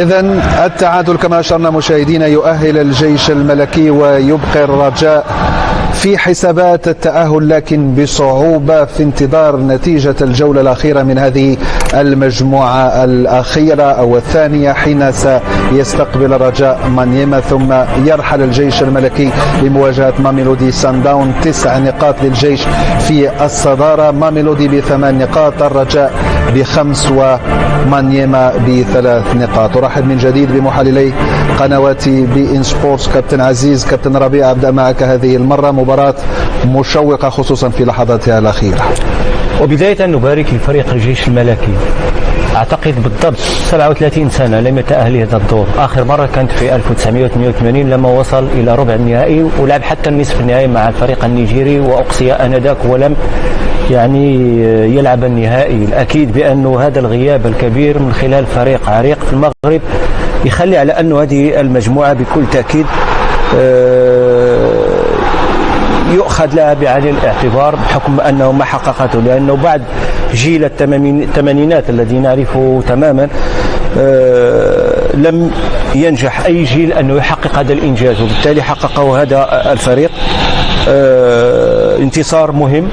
إذن التعادل كما أشرنا مشاهدينا يؤهل الجيش الملكي ويبقي الرجاء في حسابات التأهل، لكن بصعوبة في انتظار نتيجة الجولة الأخيرة من هذه المجموعة الأخيرة أو الثانية، حين سيستقبل الرجاء مانيما ثم يرحل الجيش الملكي لمواجهة ماميلودي سان داون. 9 نقاط للجيش في الصدارة، ماميلودي ب8 نقاط، الرجاء ب5 ومانيما ب3 نقاط. أرحب من جديد بمحللي قنواتي بي إن سبورتس. كابتن عزيز، كابتن ربيع، أبدأ معك هذه المرة. مباراة مشوقة خصوصا في لحظاتها الأخيرة. وبداية نبارك لفريق الجيش الملكي، أعتقد بالضبط 37 سنة لم يتأهل هذا الدور. آخر مرة كانت في 1988 لما وصل إلى ربع النهائي ولعب حتى النصف النهائي مع الفريق النيجيري، وأقصي آنذاك ولم يلعب النهائي. الأكيد بأن هذا الغياب الكبير من خلال فريق عريق في المغرب يخلي على أن هذه المجموعة بكل تأكيد يؤخذ لها بعين الاعتبار بحكم أنه ما حققته، لأنه بعد جيل الثمانينات الذي نعرفه تماما لم ينجح أي جيل أنه يحقق هذا الإنجاز، وبالتالي حققه هذا الفريق. انتصار مهم،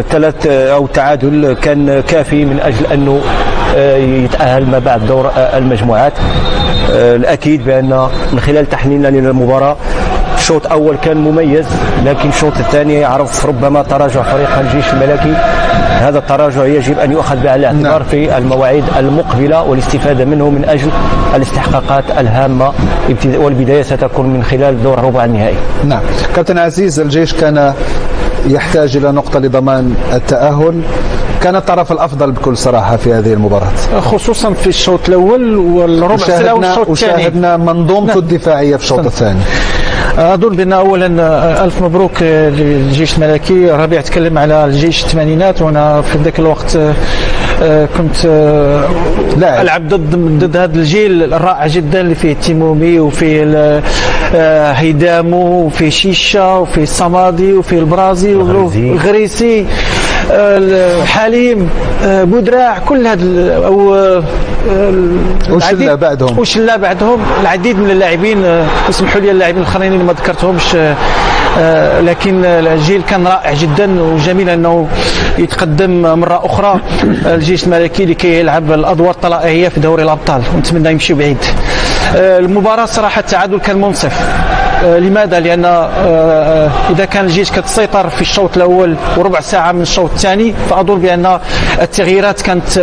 3 أو تعادل كان كافي من أجل أنه يتأهل ما بعد دور المجموعات. الأكيد بأن من خلال تحليلنا للمباراة الشوط الأول كان مميز، لكن الشوط الثاني يعرف ربما تراجع فريق الجيش الملكي. هذا التراجع يجب أن يؤخذ بعين الاعتبار في المواعيد المقبلة والاستفادة منه من أجل الاستحقاقات الهامة، والبداية ستكون من خلال دور ربع النهائي. نعم كابتن عزيز، الجيش كان يحتاج إلى نقطة لضمان التأهل، كان الطرف الأفضل بكل صراحة في هذه المباراة، خصوصا في الشوط الأول والربع ساعة والشوط الثاني. وشاهدنا منظومته الدفاعية في الشوط الثاني. أظن بأن أولا ألف مبروك للجيش الملكي. ربيع تكلم على الجيش الثمانينات، وأنا في ذاك الوقت كنت ألعب ضد هذا الجيل الرائع جدا اللي فيه تيمومي وفيه هيدامو وفيه شيشة وفيه الصمادي وفيه البرازي والغريسي حليم بودراع، كل هذا وشلة بعدهم العديد من اللاعبين. اسمحوا لي اللاعبين الاخرين اللي ما ذكرتهمش، لكن الجيل كان رائع جدا وجميل انه يتقدم مره اخرى الجيش الملكي لكي يلعب الادوار الطلائعيه في دوري الابطال، ونتمنى يمشي بعيد. المباراه صراحه التعادل كان منصف. لماذا؟ لأن إذا كان الجيش كتسيطر في الشوط الأول وربع ساعة من الشوط الثاني، فأظن بأن التغييرات كانت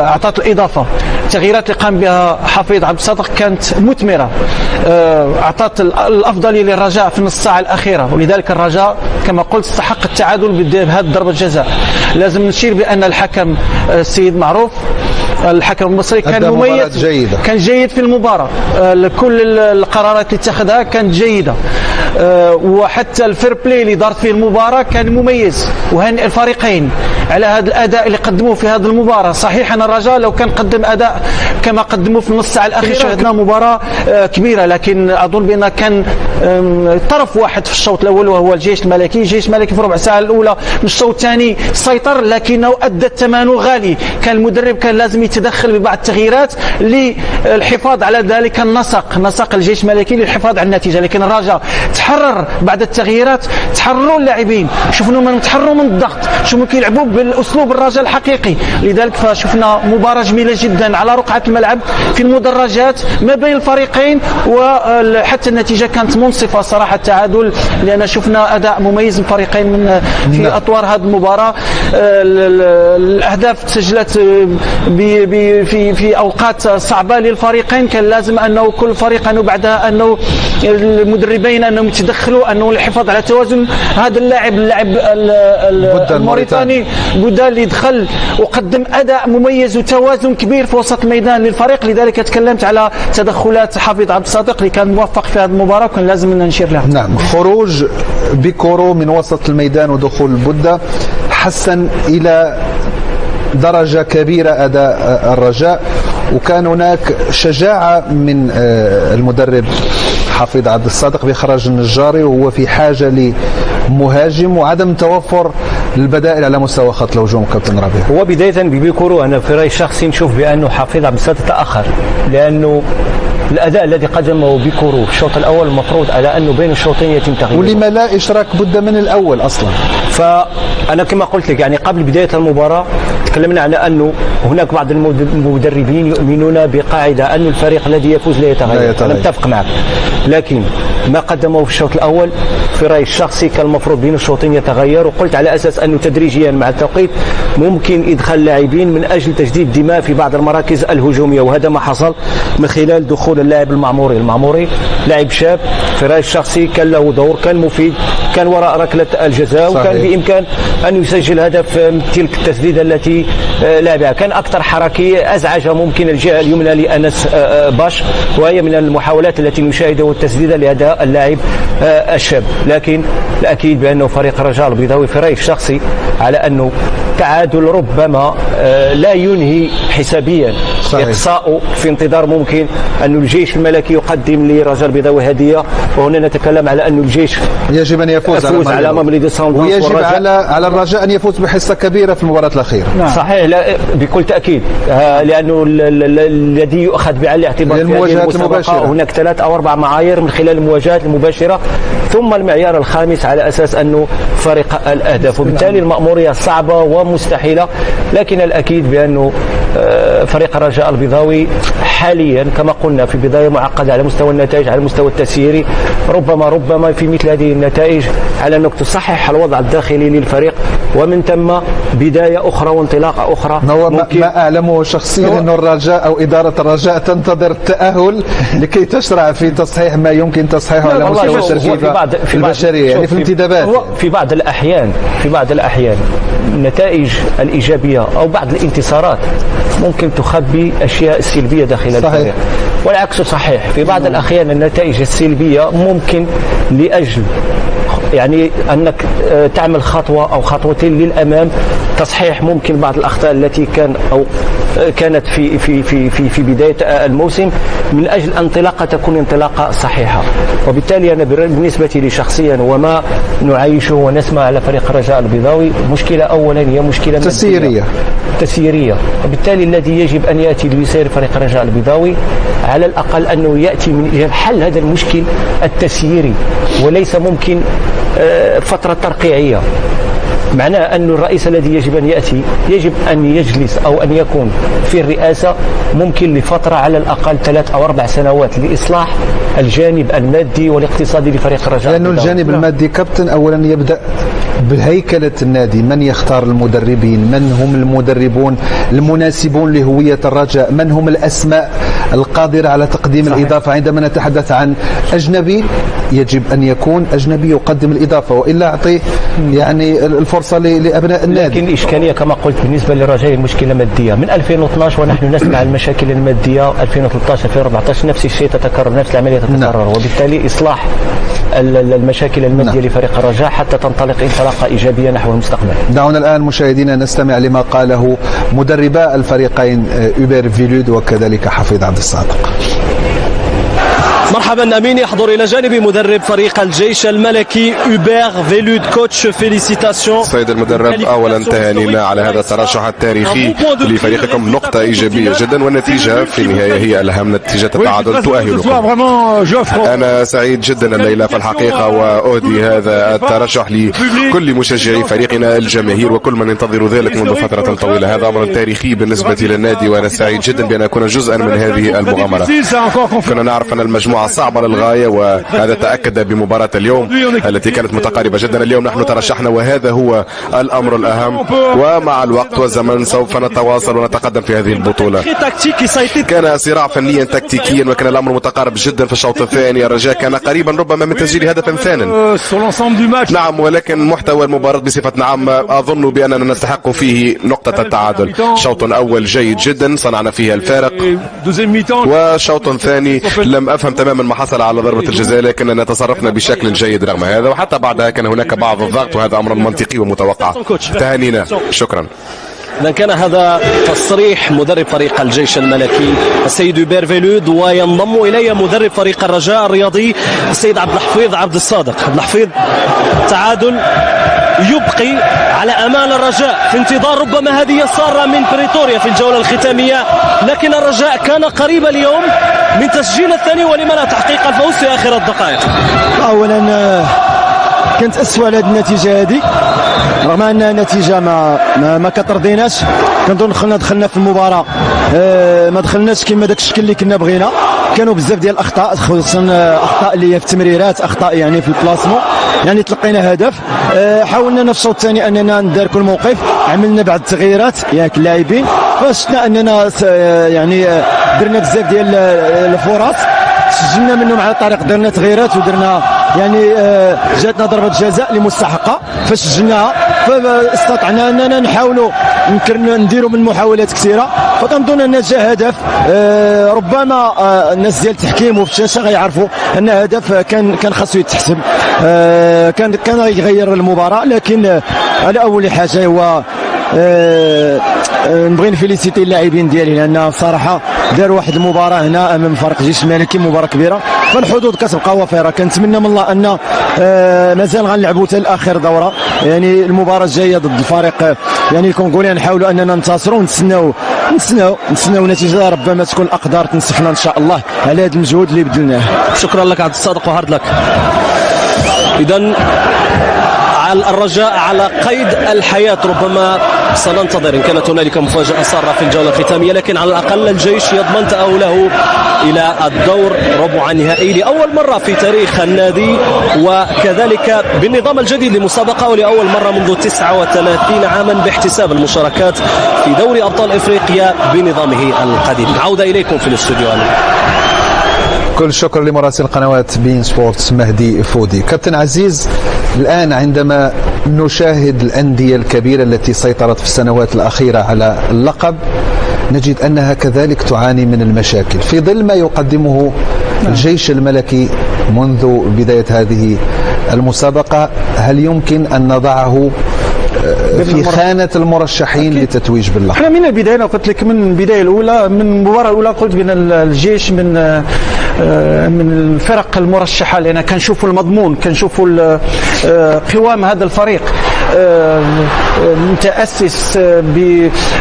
أعطت الإضافة. التغييرات اللي قام بها حفيظ عبد الصادق كانت مثمرة، أعطت الأفضلية للرجاء في النص ساعة الأخيرة، ولذلك الرجاء كما قلت استحق التعادل بهذه ضربة جزاء. لازم نشير بأن الحكم السيد معروف، الحكم المصري، كان مميز، كان جيد في المباراة. كل القرارات اللي اتخذها كانت جيدة، وحتى الفير بلاي اللي دارت فيه المباراة كان مميز. وهنئ الفريقين على هذا الأداء اللي قدموه في هذه المباراة. صحيح أن الرجاء لو كان قدم أداء كما قدموه في النص ساعة الأخيرة شاهدنا مباراة كبيرة، لكن أظن بأن كان طرف واحد في الشوط الأول وهو الجيش الملكي. الجيش الملكي في ربع ساعة الأولى من الشوط الثاني سيطر، لكنه أدى الثمن الغالي. كان المدرب كان لازم يتدخل ببعض التغييرات للحفاظ على ذلك نسق الجيش الملكي للحفاظ على النتيجة. لكن الرجاء تحرر بعد التغييرات، تحرروا اللاعبين، شفنا من تحرروا من الضغط، شفنا كيلعبوا بالاسلوب الرجاء الحقيقي. لذلك فشفنا مباراة جميلة جدا على رقعة الملعب في المدرجات ما بين الفريقين، وحتى النتيجة كانت منصفة صراحة التعادل، لأن شفنا أداء مميز من الفريقين في أطوار هذه المباراة. الأهداف تسجلت في أوقات صعبة للفريقين، كان لازم أنه كل فريق أنه بعدها أنه المدربين أنهم يتدخلوا أنه الحفاظ على توازن. هذا اللاعب الموريتاني بودا اللي دخل وقدم أداء مميز وتوازن كبير في وسط الميدان للفريق. لذلك تكلمت على تدخلات حفيظ عبد الصادق اللي كان موفق في هذه المباراة، وكان لازم نشير لها. نعم، خروج بيكورو من وسط الميدان ودخول بودا حسن إلى درجة كبيرة أداء الرجاء، وكان هناك شجاعة من المدرب حفيظ عبد الصادق بإخراج النجاري وهو في حاجة لمهاجم، وعدم توفر البدائل على مستوى خط الهجوم كابتن ربيع؟ هو بداية ببيكورو أنا في رأيي الشخصي نشوف بأنه حفيظ عبد الصادق تأخر، لأنه الأداء الذي قدمه بيكورو في الشوط الأول المفروض على أنه بين الشوطين يتم تغييره. ولما لا إشراك بد من الأول أصلا؟ فأنا كما قلت لك يعني قبل بداية المباراة تكلمنا على أنه هناك بعض المدربين يؤمنون بقاعدة أن الفريق الذي يفوز لا يتغير. أنا متفق معك، لكن ما قدمه في الشوط الأول في رأيي الشخصي كان المفروض بين الشوطين يتغير، وقلت على أساس أنه تدريجيا مع التوقيت ممكن إدخال لاعبين من أجل تجديد دماء في بعض المراكز الهجومية، وهذا ما حصل من خلال دخول اللاعب المعموري لاعب شاب في رأيي الشخصي كان له دور، كان مفيد، كان وراء ركلة الجزاء وكان بإمكان أن يسجل هدف من تلك التسديدة التي لعبها. كان أكثر حركية أزعج ممكن الجهة اليمنى لأنس باش، وهي من المحاولات التي نشاهدها التسديدة لهذا اللاعب الشاب. لكن الأكيد بأنه فريق الرجاء البيضاوي في رأيي الشخصي على أنه تعادل ربما لا ينهي حسابيا، إقصاء في انتظار ممكن أن الجيش الملكي يقدم لرجاء البيضاوي هدية، وهنا نتكلم على أن الجيش يجب أن يفوز على ممرضي صندوق، ويجب على الرجاء أن يفوز بحصة كبيرة في المباراة الأخيرة. نعم. صحيح، لا بكل تأكيد، لأنه الذي يؤخذ بعين الاعتبار في هذه المسابقة هناك 3 أو 4 معايير من خلال المواجهات المباشرة، ثم المعيار الخامس على أساس أنه فرق الأهداف، وبالتالي المأمورية صعبة ومستحيلة. لكن الأكيد بأنه فريق الرجاء البيضاوي حاليا كما قلنا في بداية معقدة على مستوى النتائج، على المستوى التسييري، ربما في مثل هذه النتائج على أنك تصحح الوضع الداخلي للفريق، ومن ثم بداية أخرى وانطلاقة أخرى. ما أعلمه شخصيا أن الرجاء أو إدارة الرجاء تنتظر التأهل لكي تشرع في تصحيح ما يمكن تصحيحه على مستوى التركيبة البشرية، يعني في الانتدابات. في بعض الأحيان النتائج الإيجابية أو بعض الانتصارات ممكن تخبي أشياء سلبية داخل الفريق، والعكس صحيح. في بعض الأحيان النتائج السلبية ممكن لأجل يعني أنك تعمل خطوة أو خطوتين للأمام تصحيح ممكن بعض الأخطاء التي كانت في بداية الموسم، من أجل انطلاقة تكون انطلاقة صحيحة. وبالتالي أنا بالنسبة لي شخصيا وما نعيشه ونسمع على فريق الرجاء البيضاوي، مشكلة أولا هي مشكلة تسييرية، وبالتالي الذي يجب أن يأتي ليسير فريق الرجاء البيضاوي على الأقل أنه يأتي من إيجاد حل هذا المشكل التسييري، وليس ممكن فترة ترقيعية. معناه أن الرئيس الذي يجب أن يأتي يجب أن يجلس أو أن يكون في الرئاسة ممكن لفترة على الأقل 3 أو 4 سنوات لإصلاح الجانب المادي والاقتصادي لفريق الرجاء. لأنه الجانب المادي كابتن أولا يبدأ بهيكلة النادي، من يختار المدربين، من هم المدربون المناسبون لهوية الرجاء، من هم الأسماء القادرة على تقديم الإضافة. عندما نتحدث عن أجنبي يجب أن يكون أجنبي يقدم الإضافة، وإلا أعطيه يعني الفرصة لأبناء النادي. لكن الإشكالية كما قلت بالنسبة للرجاء المشكلة مادية من 2012 ونحن نسمع المشاكل المادية، 2013 2014 نفس الشيء تتكرر، نفس العملية تتكرر. وبالتالي إصلاح المشاكل المادية لفريق الرجاء حتى تنطلق انطلاقة إيجابية نحو المستقبل. دعونا الآن مشاهدينا نستمع لما قاله مدربا الفريقين أوبير فيلود وكذلك حفيظ عبد الصادق. مرحبا أمين، يحضر إلى جانب مدرب فريق الجيش الملكي أوبير فيلود. كوتش فيليسيتاسيون. سيد المدرب، أولا تهانينا على هذا الترشح التاريخي لفريقكم، نقطة إيجابية جدا، والنتيجة في النهاية هي الأهم، نتيجة التعادل تؤهلكم. أنا سعيد جدا الليلة في الحقيقة، وأهدي هذا الترشح لكل مشجعي فريقنا، الجماهير وكل من ينتظر ذلك منذ فترة طويلة. هذا أمر تاريخي بالنسبة للنادي، وأنا سعيد جدا بأن أكون جزءا من هذه المغامرة. كنا نعرف أن المجموعة صعبة للغاية، وهذا تأكد بمباراة اليوم التي كانت متقاربة جدا. اليوم نحن ترشحنا وهذا هو الأمر الأهم، ومع الوقت والزمن سوف نتواصل ونتقدم في هذه البطولة. كان صراع فنيا تكتيكيا، وكان الأمر متقارب جدا في الشوط الثاني. الرجاء كان قريبا ربما من تسجيل هدف ثان، نعم، ولكن محتوى المباراة بصفة عامة أظن بأننا نستحق فيه نقطة التعادل. شوط أول جيد جدا صنعنا فيه الفارق، وشوط ثاني لم أفهم تماما ما حصل على ضربة الجزاء، لكننا تصرفنا بشكل جيد رغم هذا، وحتى بعدها كان هناك بعض الضغط، وهذا أمر منطقي ومتوقع. تهانينا، شكرا. إذا كان هذا تصريح مدرب فريق الجيش الملكي السيد أوبير فيلود، وينضم إلي مدرب فريق الرجاء الرياضي السيد عبد الحفيظ عبد الصادق. عبد الحفيظ، تعادل يبقي على أمان الرجاء في انتظار ربما هذه السارة من بريتوريا في الجولة الختامية، لكن الرجاء كان قريب اليوم من تسجيل الثاني ولما لا تحقيق الفوز في آخر الدقائق. أولا كنت أسوأ على هذه النتيجة هذه، رغم أنها نتيجة ما كترضيناش. كنظن دخلنا في المباراة ما دخلناش كما داك الشكل اللي كنا بغينا. كانوا بزاف ديال الاخطاء، خصوصا اخطاء اللي هي في التمريرات، اخطاء يعني في البلاسمون. يعني تلقينا هدف، حاولنا في الشوط الثاني اننا نداركوا الموقف، عملنا بعض التغييرات ياك اللاعبين، فشفنا اننا يعني درنا بزاف ديال الفرص، سجلنا منهم على طريق درنا تغييرات ودرنا يعني جاتنا ضربة جزاء اللي مستحقة فسجلناها، فاستطعنا اننا نحاولوا نديروا من محاولات كثيرة، فكنظن ان جا هدف. ربما الناس ديال التحكيم وفي الشاشة غيعرفوا ان هدف كان خاصو يتحسب، كان يغير المباراة. لكن على اول حاجة هو نبغي نفيليسيتي اللاعبين ديالي، لان بصراحه داروا واحد المباراه هنا امام فريق الجيش الملكي، مباراه كبيره، فالحظوظ كتبقى وفيره. كنتمنى من الله ان مازال غنلعبوا حتى لاخر دوره، يعني المباراه الجايه ضد الفريق يعني الكونغولي نحاولوا اننا ننتصروا ونستناو نتيجه ربما تكون اقدار تنصفنا ان شاء الله على هذا المجهود اللي بذلناه. شكرا لك عبد الصادق وهارد لك. اذا الرجاء على قيد الحياة، ربما سننتظر إن كانت هنالك مفاجأة سارة في الجولة الختامية، لكن على الأقل الجيش يضمن تأهله إلى الدور ربع النهائي لأول مرة في تاريخ النادي، وكذلك بالنظام الجديد للمسابقة ولأول مرة منذ 39 عاما باحتساب المشاركات في دوري أبطال إفريقيا بنظامه القديم. عودة إليكم في الاستوديو. كل الشكر لمراسل قنوات بين سبورتس مهدي فودي. كابتن عزيز، الآن عندما نشاهد الأندية الكبيرة التي سيطرت في السنوات الأخيرة على اللقب، نجد أنها كذلك تعاني من المشاكل في ظل ما يقدمه الجيش الملكي منذ بداية هذه المسابقة. هل يمكن أن نضعه في خانة المرشحين للتتويج باللقب؟ احنا من البداية، أنا قلت لك من البداية الأولى، من المباراة الأولى قلت بأن الجيش من الفرق المرشحة، لأن كنشوفوا المضمون، كنشوفوا قوام هذا الفريق متأسس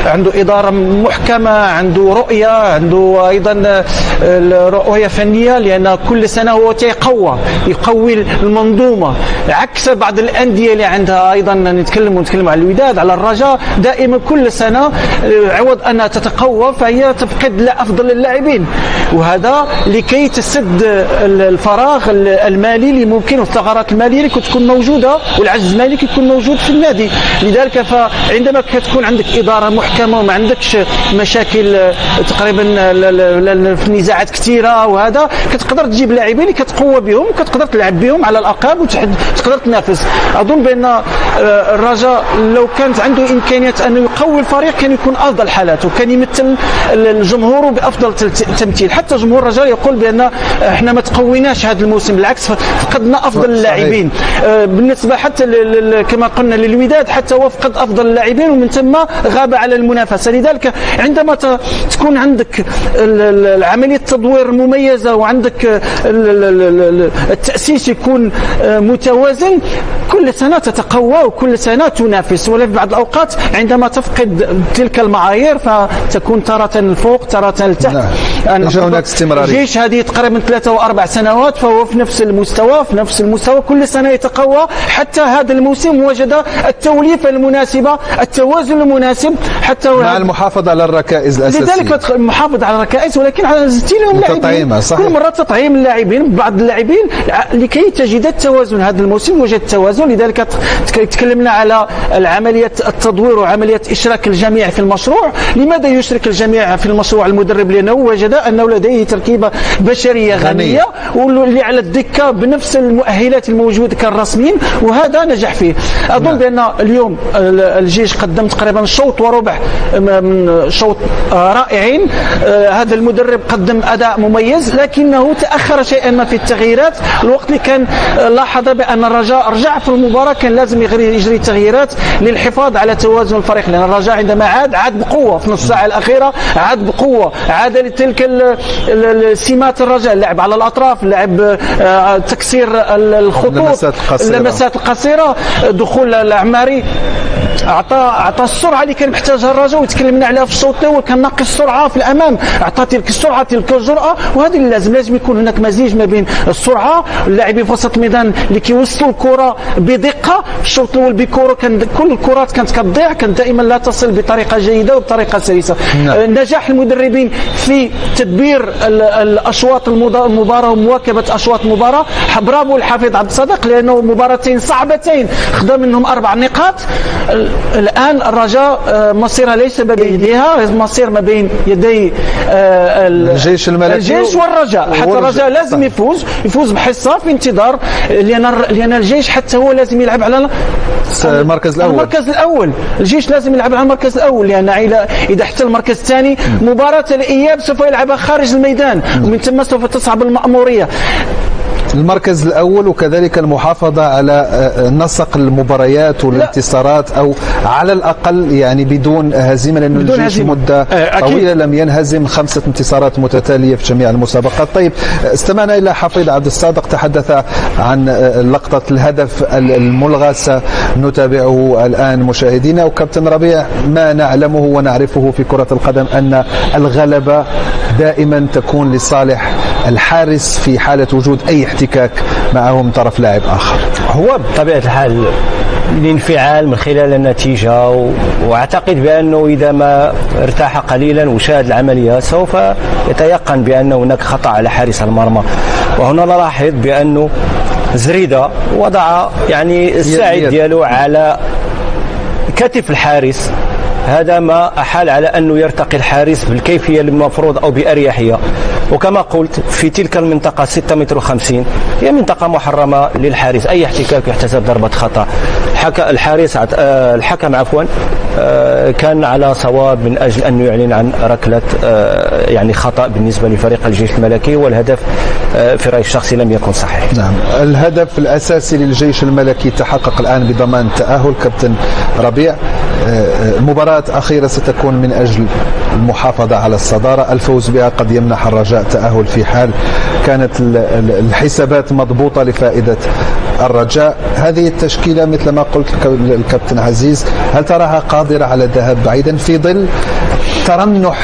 عنده إدارة محكمة، عنده رؤية، عنده أيضا رؤية فنية، لأن كل سنة هو يقوي المنظومة، عكس بعض الأندية اللي عندها أيضا نتكلم على الوداد، على الرجاء، دائما كل سنة عوض أنها تتقوى فهي تفقد أفضل اللاعبين، وهذا لكي تسد الفراغ المالي اللي ممكن والثغرات المالية اللي تكون موجودة والعجز المالي يكون موجود في النادي. لذلك فعندما كتكون عندك إدارة محكمة وما عندكش مشاكل تقريبا في نزاعات كثيرة، وهذا كتقدر تجيب لاعبين اللي كتقوى بهم وكتقدر تلعب بهم على الأقل وتقدر تنافس. أظن بأن الرجاء لو كانت عنده إمكانيات أنه يقوي الفريق كان يكون أفضل حالاته، كان يمثل الجمهور بأفضل تمثيل. حتى جمهور الرجاء يقول بأن احنا ما تقويناش هذا الموسم، بالعكس فقدنا أفضل اللاعبين. بالنسبة حتى كما قلنا للوداد، حتى هو فقد أفضل اللاعبين ومن ثم غاب على المنافسة. لذلك عندما تكون عندك عملية تدوير مميزة وعندك التأسيس يكون متوازن، كل سنة تتقوى وكل سنة تنافس. ولكن بعض الأوقات عندما تفقد تلك المعايير فتكون تارة الفوق تارة التحت. هناك استمرارية. الجيش هذه تقريبا 3 و4 سنوات فهو في نفس المستوى كل سنة يتقوى، حتى هذا الموسم وجد التوليفة المناسبة، التوازن المناسب، حتى مع المحافظة على الركائز الأساسية. لذلك محافظ على الركائز، ولكن على زتيلهم اللاعبين كل مرة تطعيم اللاعبين، بعض اللاعبين لكي تجد التوازن. هذا الموسم وجد التوازن. لذلك تكلمنا على عملية التدوير وعملية إشراك الجميع في المشروع. لماذا يشرك الجميع في المشروع؟ المدرب لأنه وجد أنه لديه تركيبة بشرية غنية واللي على الدكة بنفس المؤهلات الموجودة كالرسميين، وهذا نجح فيه. أظن بأن اليوم الجيش قدم تقريبا شوط وربع من شوط رائعين. هذا المدرب قدم أداء مميز، لكنه تأخر شيئا في التغييرات. الوقت اللي كان لاحظ بأن الرجاء رجع في المباراة كان لازم يجري تغييرات للحفاظ على توازن الفريق، لأن الرجاء عندما عاد بقوة في نص ساعة الأخيرة، عاد بقوة، عاد لتلك السمات الرجاء، اللعب على الأطراف، اللعب تكسير الخطوط، اللمسات القصيرة، دخول العماري، اعطى السرعه اللي كان محتاجها الرجاء، وتكلمنا عليها في الشوط الاول، كان ناقص السرعه في الامام، اعطى تلك السرعه تلك الجرأه، وهذا اللي لازم يكون هناك مزيج ما بين السرعه، اللاعبين في وسط الميدان اللي كيوصلوا الكره بدقه. في الشوط الاول بكره كل الكرات كانت كتضيع، كانت دائما لا تصل بطريقه جيده وبطريقه سلسه. نجاح المدربين في تدبير الاشواط المباراه ومواكبه اشواط المباراه، برافو الحفيظ عبد الصادق، لانه مباراتين صعبتين خدا منهم 4 نقاط. الآن الرجاء مصيرها ليس بين يديها، مصير ما بين يدي الجيش الملكي، الجيش والرجاء. حتى الرجاء لازم يفوز بحصة في انتظار، لأن الجيش حتى هو لازم يلعب على المركز الأول. الجيش لازم يلعب على المركز الأول، لأن إذا احتل المركز الثاني مباراة الإياب سوف يلعبها خارج الميدان، ومن ثم سوف تصعب المأمورية. المركز الأول وكذلك المحافظة على نسق المباريات والانتصارات، أو على الأقل يعني بدون هزيمة، لأن الجيش مدة طويلة لم ينهزم، 5 انتصارات متتالية في جميع المسابقات. طيب، استمعنا إلى حفيظ عبد الصادق تحدث عن لقطة الهدف الملغى، سنتابعه الآن مشاهدينا. وكابتن ربيع، ما نعلمه ونعرفه في كرة القدم أن الغلبة دائما تكون لصالح الحارس في حالة وجود أي احتكاك معه من طرف لاعب آخر. هو بطبيعة الحال الانفعال من خلال النتيجة، وأعتقد بأنه إذا ما ارتاح قليلا وشاهد العملية سوف يتيقن بأن هناك خطأ على حارس المرمى. وهنا نلاحظ بأنه زريدة وضع يعني الساعد ديالو على كتف الحارس، هذا ما أحال على أنه يرتقي الحارس بالكيفية المفروض أو بأريحية. وكما قلت في تلك المنطقة 6 متر و50 هي منطقة محرمة للحارس، أي احتكاك يحتسب ضربة خطأ. الحكم كان على صواب من أجل أن يعلن عن ركلة يعني خطأ بالنسبة لفريق الجيش الملكي، والهدف في رأيي الشخصي لم يكن صحيح. نعم، الهدف الأساسي للجيش الملكي تحقق الآن بضمان التأهل. كابتن ربيع، مباراة أخيرة ستكون من أجل المحافظة على الصدارة، الفوز بها قد يمنح الرجاء تأهل في حال كانت الحسابات مضبوطة لفائدة الرجاء. هذه التشكيلة مثل ما قلت الكابتن عزيز، هل تراها قادرة على الذهاب بعيدا في ظل ترنح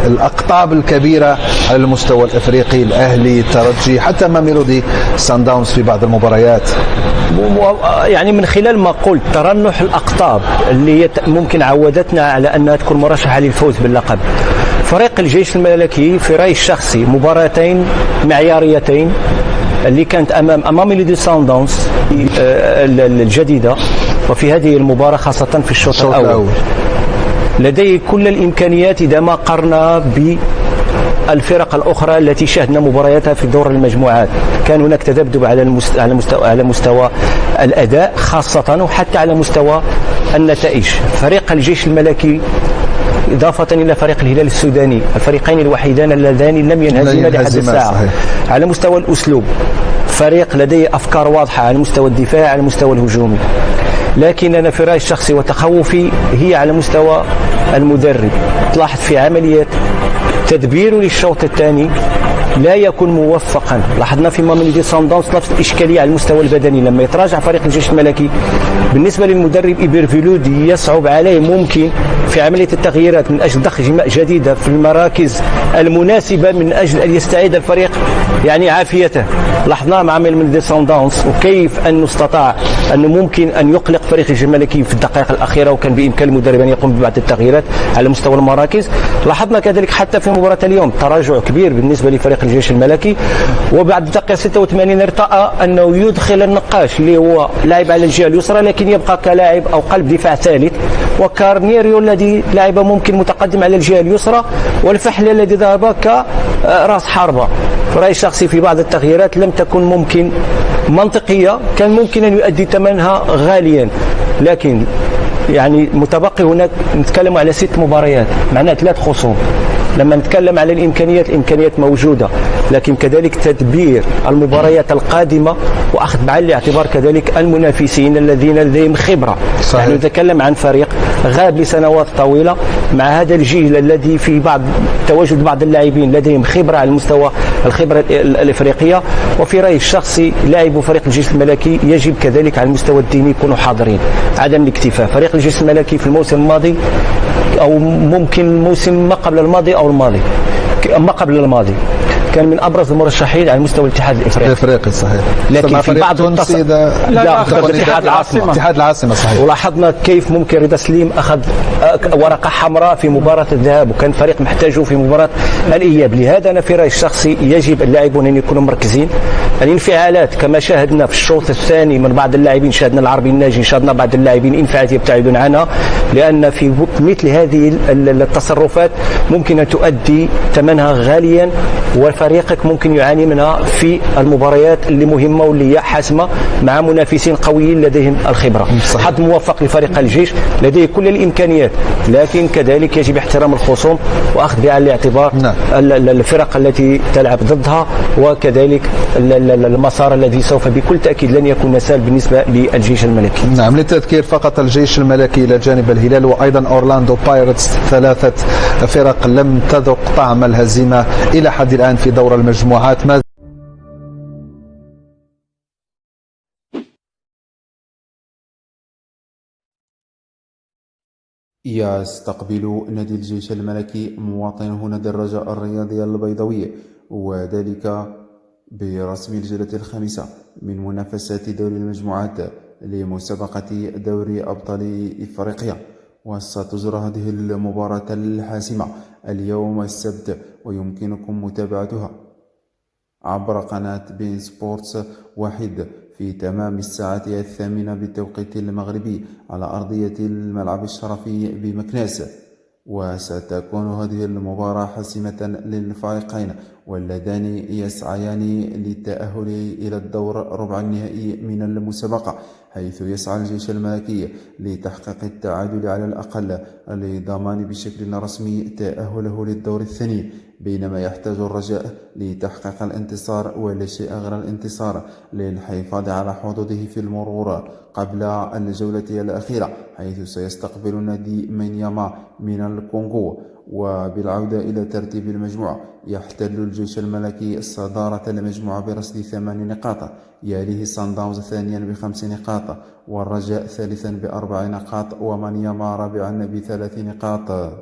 الأقطاب الكبيرة على المستوى الأفريقي، الأهلي، الترجي، حتى ميلودي سان داونز في بعض المباريات؟ يعني من خلال ما قلت ترنح الأقطاب اللي ممكن عودتنا على أنها تكون مرشحة للفوز باللقب. فريق الجيش الملكي في رأيي الشخصي مباراتين معياريتين اللي كانت أمام ميلودي سان داونز الجديدة، وفي هذه المباراة خاصة في الشوط الأول لديه كل الإمكانيات إذا ما قرنا بالفرق الأخرى التي شاهدنا مبارياتها في دور المجموعات. كان هناك تذبذب على مستوى الأداء خاصة، وحتى على مستوى النتائج. فريق الجيش الملكي إضافة إلى فريق الهلال السوداني، الفريقين الوحيدان اللذان لم ينهزما لحد الساعة. على مستوى الأسلوب فريق لديه أفكار واضحة على مستوى الدفاع، على مستوى الهجومي. لكن أنا في رأيي الشخصي وتخوفي هي على مستوى المدرب. تلاحظ في عملية تدبيره للشوط الثاني لا يكون موفقا. لاحظنا في ميلودي سان داونز نفس الإشكالية على المستوى البدني، لما يتراجع فريق الجيش الملكي بالنسبة للمدرب إبرفيلود يصعب عليه ممكن في عملية التغييرات من أجل ضخ جماء جديدة في المراكز المناسبة من أجل أن يستعيد الفريق يعني عافيته. لاحظنا مع ميلودي سان داونز وكيف أنه استطاع أنه ممكن أن يقلق فريق الجيش الملكي في الدقائق الأخيرة، وكان بإمكان المدرب أن يقوم ببعض التغييرات على مستوى المراكز. لاحظنا كذلك حتى في مباراة اليوم تراجع كبير بالنسبة لفريق الجيش الملكي، وبعد الدقيقة 86 ارتأى أنه يدخل النقاش اللي هو لاعب على الجهة اليسرى لكن يبقى كلاعب أو قلب دفاع ثالث، وكارنيريو الذي لاعب ممكن متقدم على الجهة اليسرى، والفحل الذي ذهب كرأس حربة. في رأيي الشخصي في بعض التغييرات لم تكن ممكن منطقية، كان ممكن أن يؤدي ثمنها غاليا. لكن يعني متبقي هناك نتكلم على 6 مباريات، معناها 3 خصوم. لما نتكلم على الإمكانيات موجودة، لكن كذلك تدبير المباريات القادمة وأخذ بعين الاعتبار كذلك المنافسين الذين لديهم خبرة. نحن نتكلم عن فريق غاب لسنوات طويلة مع هذا الجيل الذي في تواجد بعض اللاعبين لديهم خبرة على المستوى الخبرة الإفريقية. وفي رأيي الشخصي لاعبو فريق الجيش الملكي يجب كذلك على المستوى الذهني يكونوا حاضرين. عدم الاكتفاء. فريق الجيش الملكي في الموسم الماضي أو ممكن الموسم ما قبل الماضي أو ما قبل الماضي كان من ابرز المرشحين على مستوى الاتحاد الافريقي. صحيح. لكن في بعض اتحاد العاصمه صحيح. ولاحظنا كيف ممكن رضا سليم اخذ ورقه حمراء في مباراه الذهاب وكان فريق محتاجه في مباراه الاياب. لهذا انا في رايي الشخصي يجب اللاعبون ان يكونوا مركزين. الانفعالات كما شاهدنا في الشوط الثاني من بعض اللاعبين، شاهدنا العربي الناجي، شاهدنا بعض اللاعبين انفعالات يبتعدون عنها، لان في مثل هذه التصرفات ممكن ان تؤدي ثمنها غاليا وفريقك ممكن يعاني منها في المباريات اللي مهمه واللي هي حاسمه مع منافسين قويين لديهم الخبره. حظ موفق لفريق الجيش، لديه كل الامكانيات، لكن كذلك يجب احترام الخصوم واخذ بعين الاعتبار الفرق التي تلعب ضدها، وكذلك المسار الذي سوف بكل تاكيد لن يكون سهل بالنسبه للجيش الملكي. نعم، للتذكير فقط الجيش الملكي الى جانب الهلال وايضا اورلاندو بايرتس، ثلاثه فرق لم تذق طعم الهزيمه الى حد الان في دور المجموعات. يستقبل نادي الجيش الملكي مواطنه نادي الرجاء الرياضي البيضاوي، وذلك برسم الجولة الخامسة من منافسات دوري المجموعات لمسابقة دوري أبطال إفريقيا. وستجرى هذه المباراة الحاسمة اليوم السبت، ويمكنكم متابعتها عبر قناة بين سبورتس 1 في تمام الساعة 8 بالتوقيت المغربي على أرضية الملعب الشرفي بمكناس. وستكون هذه المباراة حاسمة للفريقين، واللذان يسعيان للتأهل إلى الدور ربع النهائي من المسابقة، حيث يسعى الجيش الملكي لتحقيق التعادل على الأقل لضمان بشكل رسمي تأهله للدور الثاني، بينما يحتاج الرجاء لتحقيق الانتصار ولا شيء غير الانتصار للحفاظ على حظوظه في المرور قبل الجولة الأخيرة، حيث سيستقبل نادي مانياما من الكونغو. وبالعودة إلى ترتيب المجموعة، يحتل الجيش الملكي صدارة المجموعة برصيد 8 نقاط، يليه صن داونز ثانيا ب5 نقاط، والرجاء ثالثا ب4 نقاط، ومانياما رابعا ب3 نقاط.